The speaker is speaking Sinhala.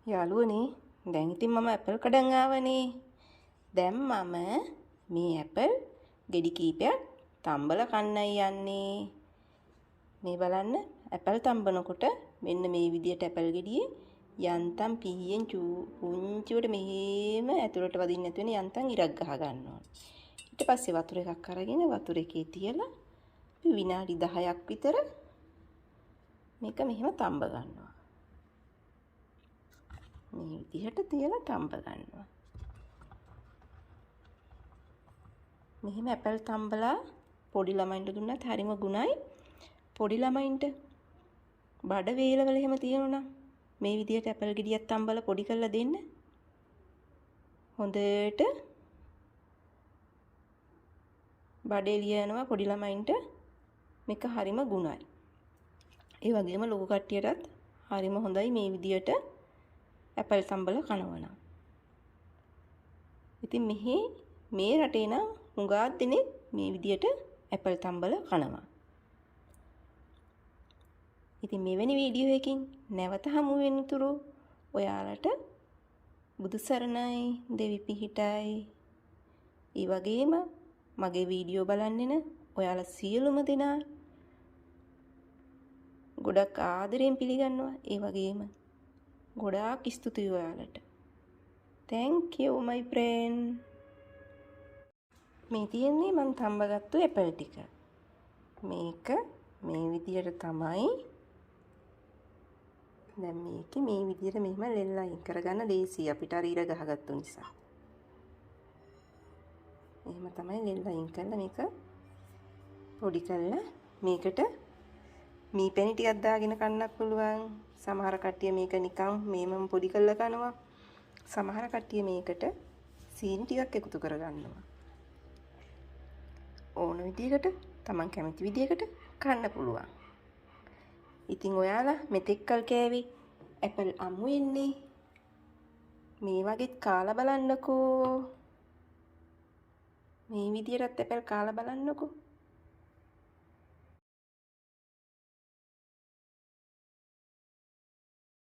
යාළුවනේ දැන් ඉතින් මම ඇපල් කඩන් ආවනේ. දැන් මම මේ ඇපල් ගෙඩි කීපයක් තම්බලා කන්නයි යන්නේ. මේ බලන්න ඇපල් තම්බනකොට මෙන්න මේ විදියට ඇපල් ගෙඩියේ යන්තම් පීයෙන් පුංචිවට මෙහෙම ඇතුළට වදින්න නැති වෙන යන්තම් ඉරක් ගහ ගන්න ඕනේ. ඊට පස්සේ වතුර එකක් අරගෙන වතුර එකේ තියලා විනාඩි 10ක් විතර මේක මෙහෙම තම්බ ගන්නවා. මේ විදිහට තියලා තම්බ ගන්නවා. මෙහෙම ඇපල් තම්බලා පොඩි ළමයින්ට දුන්නත් හරිම ගුණයි. පොඩි ළමයින්ට බඩ වේලවල එහෙම තියෙනවා මේ විදිහට ඇපල් ගෙඩියක් තම්බලා පොඩි කරලා දෙන්න. හොඳට බඩ එළිය යනවා පොඩි ළමයින්ට. මේක හරිම ගුණයි. ඒ වගේම ලොකු කට්ටියටත් හරිම හොඳයි මේ විදිහට ඇපල් තම්බලා කනවා. ඉතින් මේ රටේ නම් හුඟක් දෙනෙක් මේ විදිහට ඇපල් තම්බලා කනවා. ඉතින් මෙවැනි වීඩියෝ එකකින් නැවත හමු වෙනතුරු ඔයාලට බුදු සරණයි දෙවි පිහිටයි. ඒ වගේම මගේ වීඩියෝ බලන්න ඔයාලා සියලුම දෙනා ගොඩක් ආදරෙන් පිළිගන්නවා. ඒ වගේම ගොඩාක් ස්තුතියි ඔයාලට. Thank you my friend. මේ තියෙන්නේ මම තම්බගත්තු ඇපල් ටික. මේක මේ විදියට තමයි. දැන් මේකේ මේ විදියට මෙහෙම ලෙල් අයින් කරගන්න ලේසියි අපිට අර ඉර ගහගත්තු නිසා. එහෙම තමයි ලෙල් අයින් කරලා මේක පොඩි කරලා මේකට මී පැණි ටිකක් දාගෙන කන්නත් පුළුවන්. සමහර කට්ටිය මේක නිකන් මේමම පොඩි කරලා කනවා. සමහර කට්ටිය මේකට සීනි ටිකක් එකතු කරගන්නවා. ඕන විදිහකට තමන් කැමති විදිහකට කන්න පුළුවන්. ඉතින් ඔයාලා මෙතෙක්කල් කෑවේ ඇපල් අමු වෙන්නේ මේ වගේත් කාලා බලන්නකෝ. මේ විදිහටත් ඇපල් කාලා බලන්නකෝ.